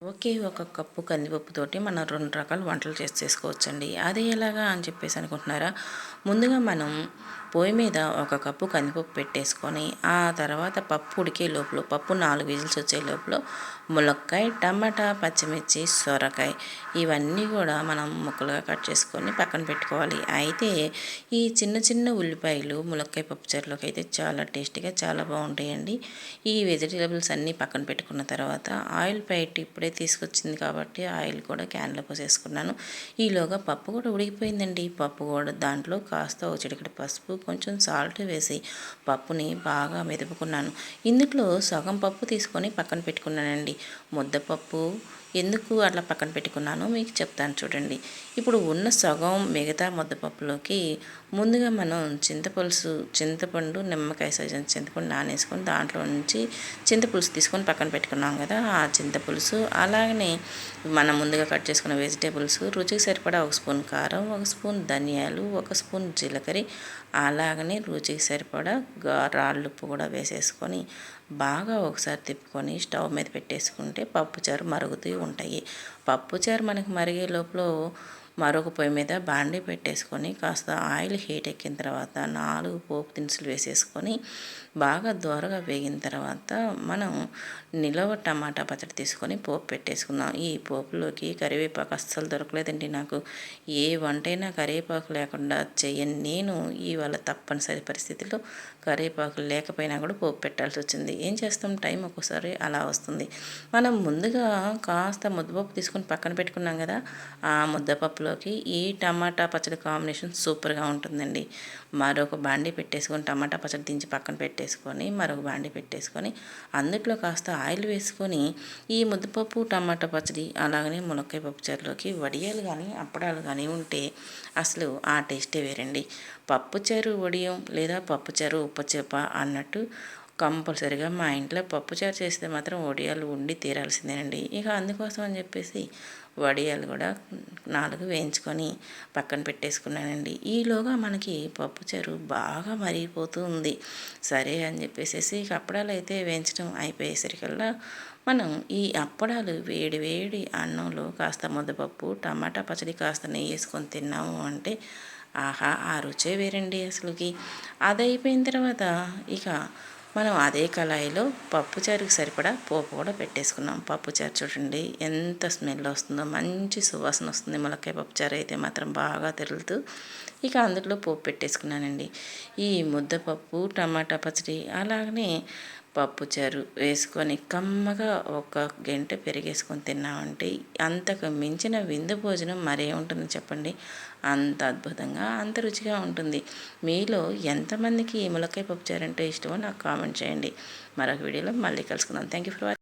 ఒకే ఒక కప్పు కందిపప్పుతోటి మనం 2 రకాల వంటలు చేసుకోవచ్చండి. అది ఎలాగా అని చెప్పేసి అనుకుంటున్నారా? ముందుగా మనం పొయ్యి మీద ఒక కప్పు కందిపప్పు పెట్టేసుకొని, ఆ తర్వాత పప్పు ఉడికే లోపల పప్పు 4 విజిల్స్ వచ్చే లోపల ములక్కాయ, టమాటా, పచ్చిమిర్చి, సొరకాయ ఇవన్నీ కూడా మనం ముక్కలుగా కట్ చేసుకొని పక్కన పెట్టుకోవాలి. అయితే ఈ చిన్న చిన్న ఉల్లిపాయలు ములక్కాయ పప్పుచారులోకి అయితే చాలా టేస్టీగా చాలా బాగుంటాయండి. ఈ వెజిటేబుల్స్ అన్నీ పక్కన పెట్టుకున్న తర్వాత ఆయిల్ ప్యాకెట్ ఇప్పుడే తీసుకొచ్చింది కాబట్టి ఆయిల్ కూడా క్యాన్లో పోసేసుకున్నాను. ఈలోగా పప్పు కూడా ఉడికిపోయిందండి. పప్పు కూడా దాంట్లో కాస్త ఒక చిటికెడు పసుపు, కొంచెం సాల్ట్ వేసి పప్పుని బాగా మెదుపుకున్నాను. ఇందులో సగం పప్పు తీసుకొని పక్కన పెట్టుకున్నానండి. ముద్దపప్పు ఎందుకు అట్లా పక్కన పెట్టుకున్నానో మీకు చెప్తాను చూడండి. ఇప్పుడు ఉన్న సగం మిగతా ముద్దపప్పులోకి ముందుగా మనం చింతపండు, నిమ్మకాయ సైజు చింతపండు నానేసుకొని దాంట్లో నుంచి చింతపులుసు తీసుకొని పక్కన పెట్టుకున్నాం కదా, ఆ చింతపులుసు అలాగనే మనం ముందుగా కట్ చేసుకున్న వెజిటేబుల్స్, రుచికి సరిపడా 1 స్పూన్ కారం, 1 స్పూన్ ధనియాలు, 1 స్పూన్ జీలకర్ర, అలాగనే రుచికి సరిపడా రాళ్ళుప్పు కూడా వేసేసుకొని బాగా ఒకసారి తిప్పుకొని స్టవ్ మీద పెట్టేసుకుంటే పప్పుచారు మరుగుతూ ఉంటాయి. పప్పుచారు మనకి మరిగే లోపల మరొక పొయ్యి మీద బాండీ పెట్టేసుకొని కాస్త ఆయిల్ హీట్ ఎక్కిన తర్వాత 4 పోపు దినుసులు వేసేసుకొని బాగా దోరగా వేగిన తర్వాత మనం నిలవ టమాటా పచ్చడి తీసుకొని పోపు పెట్టేసుకుందాం. ఈ పోపులోకి కరివేపాకు అస్సలు దొరకలేదండి నాకు. ఏ వంటైనా కరివేపాకు లేకుండా చేయని నేను ఇవాళ తప్పనిసరి పరిస్థితిలో కరివేపాకు లేకపోయినా కూడా పోపు పెట్టాల్సి వచ్చింది. ఏం చేస్తాం, టైం ఒక్కోసారి అలా వస్తుంది. మనం ముందుగా కాస్త ముద్దపప్పు తీసుకొని పక్కన పెట్టుకున్నాం కదా, ఆ ముద్దపప్పులోకి ఈ టమాటా పచ్చడి కాంబినేషన్ సూపర్గా ఉంటుందండి. మరొక బాండీ పెట్టేసుకొని టమాటా పచ్చడి దించి పక్కన పెట్టేసుకొని మరొక బాండీ పెట్టేసుకొని అందులో కాస్త ఆయిల్ వేసుకొని ఈ ముద్దపప్పు టమాటా పచ్చడి అలాగనే మునక్కాయ పప్పుచారులోకి వడియాలు కానీ అప్పడాలు కానీ ఉంటే అసలు ఆ టేస్టే వేరండి. పప్పుచారు వడియం లేదా పప్పుచారు ఉప్పచేప అన్నట్టు కంపల్సరిగా మా ఇంట్లో పప్పుచారు చేస్తే మాత్రం వడియాలు ఉండి తీరాల్సిందేనండి. ఇక అందుకోసం అని చెప్పేసి వడియాలు కూడా 4 వేయించుకొని పక్కన పెట్టేసుకున్నానండి. ఈలోగా మనకి పప్పుచారు బాగా మరిగిపోతూ ఉంది. సరే అని చెప్పేసి ఇక అప్పడాలు అయితే వేయించడం అయిపోయేసరికల్లా మనం ఈ అప్పడాలు వేడి వేడి అన్నంలో కాస్త ముద్దపప్పు టమాటా పచ్చడి కాస్త నెయ్యి వేసుకొని తిన్నాము అంటే ఆహా, ఆ రుచే వేరండి అసలుకి. అది అయిపోయిన తర్వాత ఇక మనం అదే కళాయిలో పప్పుచారుకి సరిపడా పోపు కూడా పెట్టేసుకున్నాం. పప్పుచారు చూడండి ఎంత స్మెల్ వస్తుందో, మంచి సువాసన వస్తుంది. ములక్కాయ పప్పుచారు అయితే మాత్రం బాగా తెరులుతూ ఇక అందులో పోపు పెట్టేసుకున్నానండి. ఈ ముద్దపప్పు టమాటా పచ్చడి అలాగనే పప్పుచారు వేసుకొని కమ్మగా ఒక గంట పెరిగేసుకొని తిన్నామంటే అంతకు మించిన విందు భోజనం మరే ఉంటుంది చెప్పండి. అంత అద్భుతంగా అంత రుచిగా ఉంటుంది. మీలో ఎంతమందికి ఈ ములక్కాయ పప్పుచారు అంటే ఇష్టమో నాకు కామెంట్ చేయండి. మరొక వీడియోలో మళ్ళీ కలుసుకుందాం. Thank you for watching.